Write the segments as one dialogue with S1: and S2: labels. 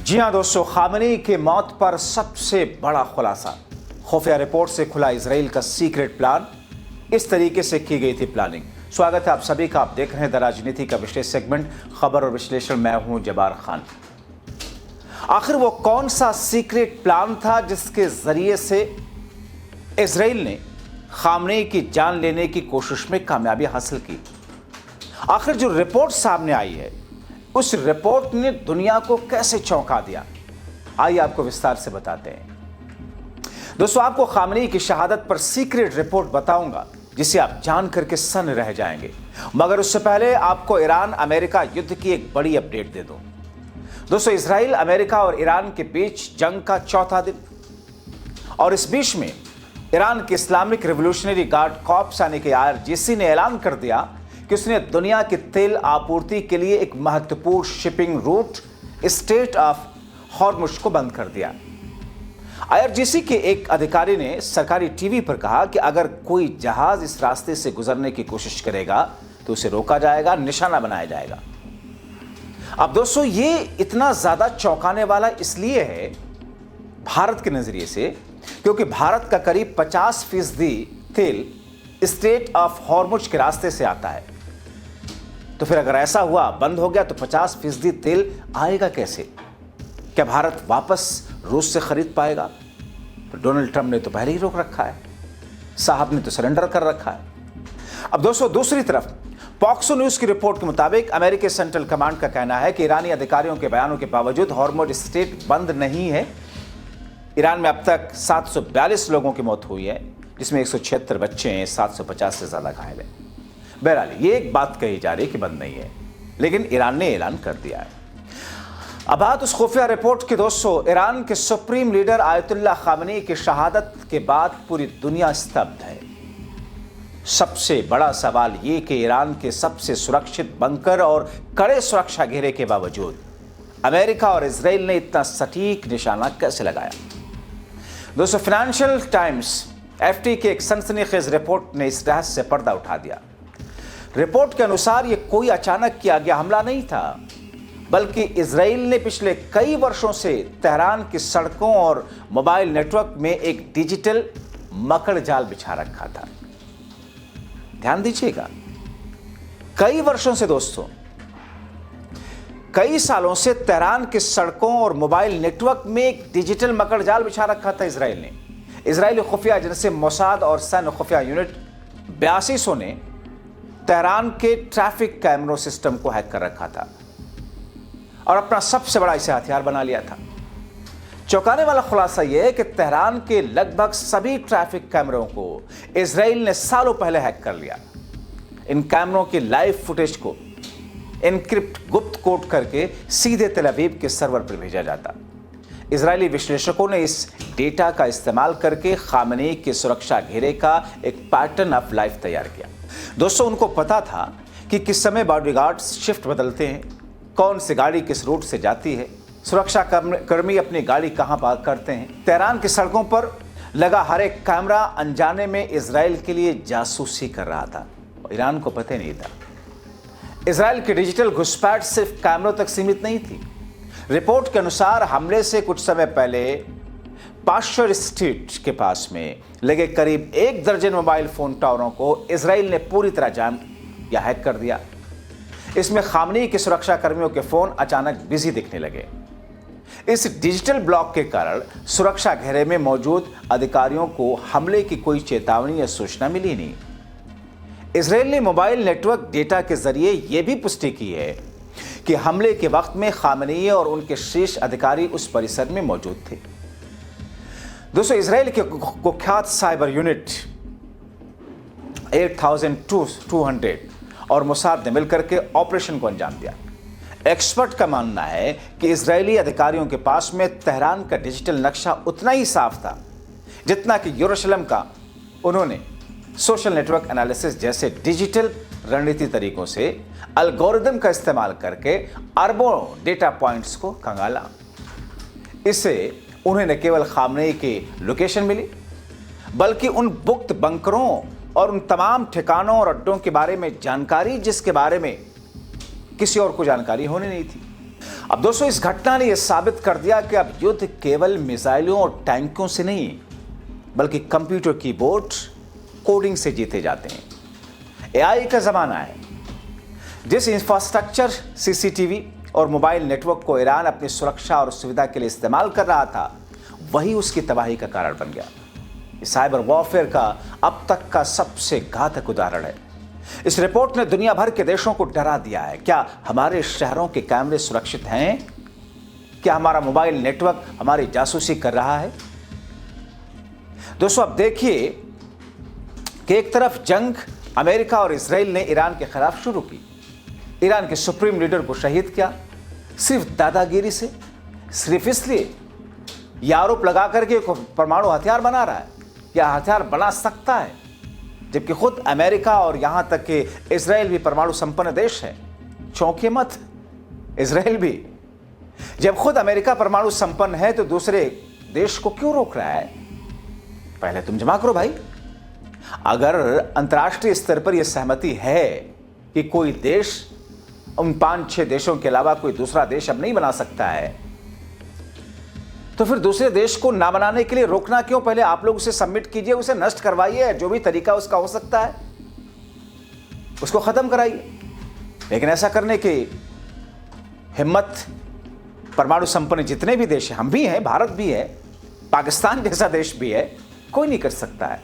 S1: जी हां दोस्तों, खामेनी की मौत पर सबसे बड़ा खुलासा। खुफिया रिपोर्ट से खुला इजराइल का सीक्रेट प्लान। इस तरीके से की गई थी प्लानिंग। स्वागत है आप सभी का। आप देख रहे हैं द राजनीति का विशेष सेगमेंट खबर और विश्लेषण। मैं हूं जबार खान। आखिर वो कौन सा सीक्रेट प्लान था जिसके जरिए से इजराइल ने खामेनी की जान लेने की कोशिश में कामयाबी हासिल की? आखिर जो रिपोर्ट सामने आई है, उस रिपोर्ट ने दुनिया को कैसे चौंका दिया, आइए आपको विस्तार से बताते हैं। दोस्तों, आपको खामेनी की शहादत पर सीक्रेट रिपोर्ट बताऊंगा जिसे आप जान करके सन्न रह जाएंगे। मगर उससे पहले आपको ईरान अमेरिका युद्ध की एक बड़ी अपडेट दे दूं। दोस्तों, इजराइल, अमेरिका और ईरान के बीच जंग का चौथा दिन, और इस बीच में ईरान के इस्लामिक रिवोल्यूशनरी गार्ड कॉर्प्स यानी कि IRGC ने ऐलान कर दिया कि उसने दुनिया की तेल आपूर्ति के लिए एक महत्वपूर्ण shipping root straight of Hormuz को बंद कर दिया। IRGC के एक अधिकारी ने सरकारी टीवी पर कहा कि अगर कोई जहाज इस रास्ते से गुजरने की कोशिश करेगा तो उसे रोका जाएगा, निशाना बनाया जाएगा। अब दोस्तों, ये इतना ज्यादा चौंकाने वाला इसलिए है भारत के नजरिए से, क्योंकि भारत का करीब 50% तेल स्ट्रेट ऑफ हॉर्मुज के रास्ते से आता है। तो फिर अगर ऐसा हुआ, बंद हो गया, तो 50% तेल आएगा कैसे? क्या भारत वापस रूस से खरीद पाएगा? तो डोनाल्ड ट्रंप ने तो पहले ही रोक रखा है, साहब ने तो सरेंडर कर रखा है। अब दोस्तों, दूसरी तरफ पॉक्सो न्यूज की रिपोर्ट के मुताबिक अमेरिकी सेंट्रल कमांड का कहना है कि ईरानी अधिकारियों के बयानों के बावजूद हॉर्मुज स्ट्रेट बंद नहीं है। ईरान में अब तक 742 लोगों की मौत हुई है, जिसमें 176 बच्चे हैं, 750 से ज्यादा घायल हैं। बहरहाल ये एक बात कही जा रही है कि बंद नहीं है, लेकिन ईरान ने ऐलान कर दिया है। अब बात उस खुफिया रिपोर्ट की। दोस्तों, ईरान के सुप्रीम लीडर आयतुल्लाह खामेनी की शहादत के बाद पूरी दुनिया स्तब्ध है। सबसे बड़ा सवाल ये कि ईरान के सबसे सुरक्षित बंकर और कड़े सुरक्षा घेरे के बावजूद अमेरिका और इजराइल ने इतना सटीक निशाना कैसे लगाया? दोस्तों, फाइनेंशियल टाइम्स FT की एक सनसनीखेज रिपोर्ट ने इस रहस्य से पर्दा उठा दिया। रिपोर्ट के अनुसार यह कोई अचानक किया गया हमला नहीं था, बल्कि इजराइल ने पिछले कई वर्षों से तेहरान की सड़कों और मोबाइल नेटवर्क में एक डिजिटल मकड़ जाल बिछा रखा था। ध्यान दीजिएगा, कई वर्षों से दोस्तों, कई सालों से तेहरान की सड़कों और मोबाइल नेटवर्क में एक डिजिटल मकड़ जाल बिछा रखा था इजराइल ने। इजरायली खुफिया एजेंसी मोसाद और सैन्य खुफिया यूनिट 8200 ने तेहरान के ट्रैफिक कैमरों सिस्टम को हैक कर रखा था और अपना सबसे बड़ा इसे हथियार बना लिया था। चौंकाने वाला खुलासा यह है कि तेहरान के लगभग सभी ट्रैफिक कैमरों को इजराइल ने सालों पहले हैक कर लिया। इन कैमरों की लाइव फुटेज को एनक्रिप्ट गुप्त कोड करके सीधे तेल अवीव के सर्वर पर भेजा जाता। इजरायली विश्लेषकों ने इस डेटा का इस्तेमाल करके खामेनी के सुरक्षा घेरे का एक पैटर्न ऑफ लाइफ तैयार किया। दोस्तों, उनको पता था कि किस समय बॉडीगार्ड्स शिफ्ट बदलते हैं, कौन सी गाड़ी किस रूट से जाती है, सुरक्षा कर्मी अपनी गाड़ी कहां पार्क करते हैं। तेहरान की सड़कों पर लगा हर एक कैमरा अनजाने में इजराइल के लिए जासूसी कर रहा था, ईरान को पता नहीं था। इजराइल की डिजिटल घुसपैठ सिर्फ कैमरों तक सीमित नहीं थी। रिपोर्ट के अनुसार हमले से कुछ समय पहले पाश्चर स्ट्रीट के पास में लगे करीब 1 दर्जन मोबाइल फोन टावरों को इजराइल ने पूरी तरह जाम या हैक कर दिया। इसमें खामेनी के सुरक्षा कर्मियों के फोन अचानक बिजी दिखने लगे। इस डिजिटल ब्लॉक के कारण सुरक्षा घेरे में मौजूद अधिकारियों को हमले की कोई चेतावनी या सूचना मिली नहीं। इजराइल ने मोबाइल नेटवर्क डेटा के जरिए यह भी पुष्टि की है कि हमले के वक्त में खामेनी और उनके शीर्ष अधिकारी उस परिसर में मौजूद थे। दोस्तों, इजराइल के कुख्यात साइबर यूनिट 8200 और मोसाद ने मिलकर के ऑपरेशन को अंजाम दिया। एक्सपर्ट का मानना है कि इजरायली अधिकारियों के पास में तेहरान का डिजिटल नक्शा उतना ही साफ था जितना कि यरूशलेम का। उन्होंने सोशल नेटवर्क एनालिसिस जैसे डिजिटल रणनीति तरीकों से एल्गोरिदम का इस्तेमाल करके अरबों डेटा पॉइंट्स को खंगाला। इससे उन्हें न केवल खामेनी की लोकेशन मिली, बल्कि उन गुप्त बंकरों और उन तमाम ठिकानों और अड्डों के बारे में जानकारी जिसके बारे में किसी और को जानकारी होनी नहीं थी। अब दोस्तों, इस घटना ने यह साबित कर दिया कि अब युद्ध केवल मिसाइलों और टैंकों से नहीं, बल्कि कंप्यूटर कीबोर्ड कोडिंग से जीते जाते हैं। एआई का जमाना है। जिस इंफ्रास्ट्रक्चर, सीसीटीवी और मोबाइल नेटवर्क को ईरान अपनी सुरक्षा और सुविधा के लिए इस्तेमाल कर रहा था, वही उसकी तबाही का कारण बन गया। साइबर वॉरफेयर का अब तक का सबसे घातक उदाहरण है। इस रिपोर्ट ने दुनिया भर के देशों को डरा दिया है। क्या हमारे शहरों के कैमरे सुरक्षित हैं? क्या हमारा मोबाइल नेटवर्क हमारी जासूसी कर रहा है? दोस्तों, अब देखिए कि एक तरफ जंग अमेरिका और इजराइल ने ईरान के खिलाफ शुरू की। ईरान के सुप्रीम लीडर को शहीद किया, सिर्फ दादागिरी से, सिर्फ इसलिए यह आरोप लगा करके परमाणु हथियार बना रहा है, या हथियार बना सकता है, जबकि खुद अमेरिका और यहां तक कि इजराइल भी परमाणु संपन्न देश है। चौंकिए मत, इजराइल भी। जब खुद अमेरिका परमाणु संपन्न है तो दूसरे देश को क्यों रोक रहा है? पहले तुम जमा करो भाई। अगर अंतर्राष्ट्रीय स्तर पर यह सहमति है कि कोई देश उन 5-6 देशों के अलावा कोई दूसरा देश अब नहीं बना सकता है, तो फिर दूसरे देश को ना बनाने के लिए रोकना क्यों? पहले आप लोग उसे सबमिट कीजिए, उसे नष्ट करवाइए, जो भी तरीका उसका हो सकता है उसको खत्म कराइए। लेकिन ऐसा करने की हिम्मत परमाणु संपन्न जितने भी देश हैं, हम भी हैं, भारत भी है, पाकिस्तान जैसा देश भी है, कोई नहीं कर सकता है।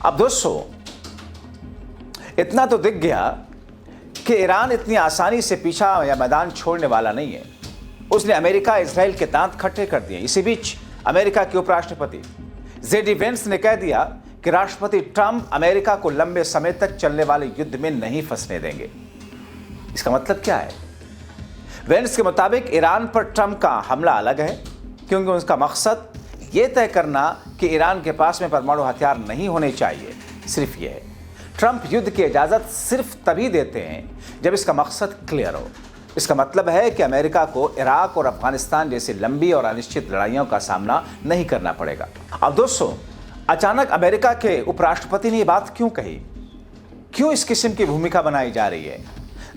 S1: अब दोस्तों, इतना तो दिख गया कि ईरान इतनी आसानी से पीछा या मैदान छोड़ने वाला नहीं है। उसने अमेरिका, इजराइल के दांत खट्टे कर दिए। इसी बीच अमेरिका के उपराष्ट्रपति जेडी वेंस ने कह दिया कि राष्ट्रपति ट्रंप अमेरिका को लंबे समय तक चलने वाले युद्ध में नहीं फंसने देंगे। इसका मतलब क्या है? वेंस के मुताबिक ईरान पर ट्रंप का हमला अलग है, क्योंकि उसका मकसद यह तय करना कि ईरान के पास में परमाणु हथियार नहीं होने चाहिए, सिर्फ यह है। ट्रंप युद्ध की इजाजत सिर्फ तभी देते हैं जब इसका मकसद क्लियर हो। इसका मतलब है कि अमेरिका को इराक और अफगानिस्तान जैसी लंबी और अनिश्चित लड़ाइयों का सामना नहीं करना पड़ेगा। अब दोस्तों, अचानक अमेरिका के उपराष्ट्रपति ने यह बात क्यों कही? क्यों इस किस्म की भूमिका बनाई जा रही है?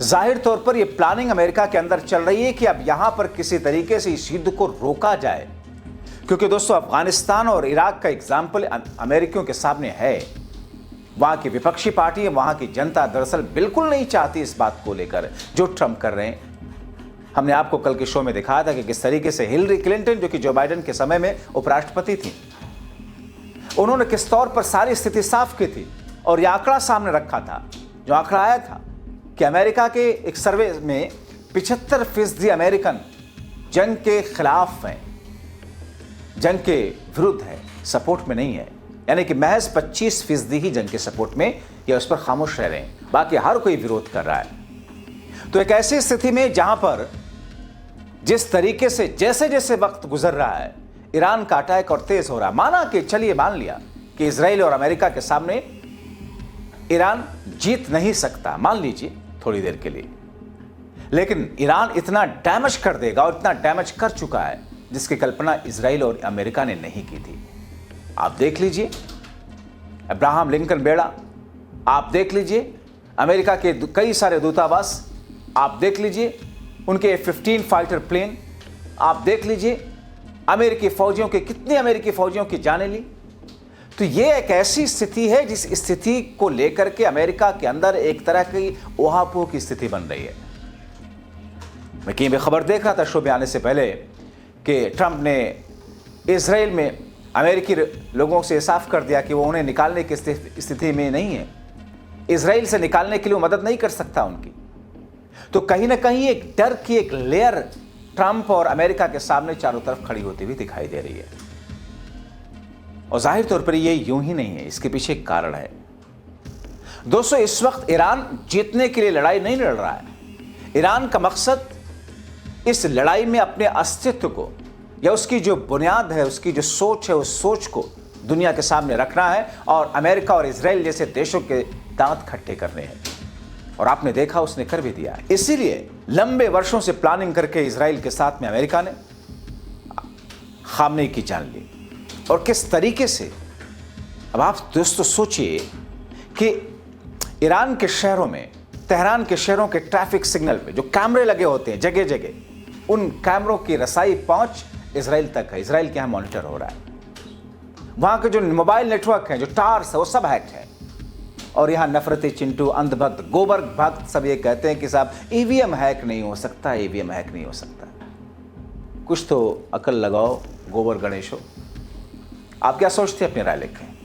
S1: जाहिर तौर पर यह प्लानिंग अमेरिका के अंदर चल रही है कि अब यहां पर किसी तरीके से इस युद्ध को रोका जाए, क्योंकि दोस्तों अफगानिस्तान और इराक का एग्जाम्पल अमेरिकियों के सामने है। वहां की विपक्षी पार्टी, वहां की जनता दरअसल बिल्कुल नहीं चाहती इस बात को लेकर जो ट्रंप कर रहे हैं। हमने आपको कल के शो में दिखाया था कि किस तरीके से हिलरी क्लिंटन, जो कि जो बाइडेन के समय में उपराष्ट्रपति थी, उन्होंने किस तौर पर सारी स्थिति साफ की थी और यह आंकड़ा सामने रखा था। जो आंकड़ा आया था कि अमेरिका के एक सर्वे में 75% अमेरिकन जंग के खिलाफ हैं, जंग के विरुद्ध है, सपोर्ट में नहीं है। यानी कि महज 25% ही जंग के सपोर्ट में या उस पर खामोश रह रहे हैं, बाकी हर कोई विरोध कर रहा है। तो एक ऐसी स्थिति में जहां पर जिस तरीके से जैसे जैसे वक्त गुजर रहा है, ईरान का अटैक और तेज हो रहा है। माना कि चलिए मान लिया कि इजराइल और अमेरिका के सामने ईरान जीत नहीं सकता, मान लीजिए थोड़ी देर के लिए, लेकिन ईरान इतना डैमेज कर देगा और इतना डैमेज कर चुका है जिसकी कल्पना इजराइल और अमेरिका ने नहीं की थी। आप देख लीजिए अब्राहम लिंकन बेड़ा, आप देख लीजिए अमेरिका के कई सारे दूतावास, आप देख लीजिए उनके F-15 फाइटर प्लेन, आप देख लीजिए अमेरिकी फौजियों के कितने अमेरिकी फौजियों की जानें ली। तो ये एक ऐसी स्थिति है जिस स्थिति को लेकर के अमेरिका के अंदर एक तरह की ऊहापोह की स्थिति बन रही है। मैं कहीं भी खबर देख रहा था शो में आने से पहले कि ट्रंप ने इजराइल में अमेरिकी लोगों से साफ कर दिया कि वो उन्हें निकालने की स्थिति में नहीं है, इजराइल से निकालने के लिए मदद नहीं कर सकता उनकी। तो कहीं ना कहीं एक डर की एक लेयर ट्रंप और अमेरिका के सामने चारों तरफ खड़ी होती हुई दिखाई दे रही है। और जाहिर तौर पर ये यूं ही नहीं है, इसके पीछे एक कारण है। दोस्तों, इस वक्त ईरान जीतने के लिए लड़ाई नहीं लड़ रहा है। ईरान का मकसद इस लड़ाई में अपने अस्तित्व को या उसकी जो बुनियाद है, उसकी जो सोच है, उस सोच को दुनिया के सामने रखना है और अमेरिका और इजराइल जैसे देशों के दांत खट्टे करने हैं। और आपने देखा उसने कर भी दिया। इसीलिए लंबे वर्षों से प्लानिंग करके इजराइल के साथ में अमेरिका ने खामनेई की जान ली। और किस तरीके से, अब आप दोस्तों सोचिए कि ईरान के शहरों में तेहरान के शहरों के ट्रैफिक सिग्नल पे जो कैमरे लगे होते हैं जगह जगह, उन कैमरों की रसाई पहुंच इजराइल तक है। इजराइल के यहाँ मॉनिटर हो रहा है। वहां के जो मोबाइल नेटवर्क हैं, जो टावर्स है, वो सब हैक है। और यहाँ नफरती चिंटू, अंधभक्त, गोबर भक्त सब ये कहते हैं कि साहब ईवीएम हैक नहीं हो सकता, ईवीएम हैक नहीं हो सकता। कुछ तो अकल लगाओ गोबर गणेशो। आप क्या सोचते हैं? अपनी राय लिखें।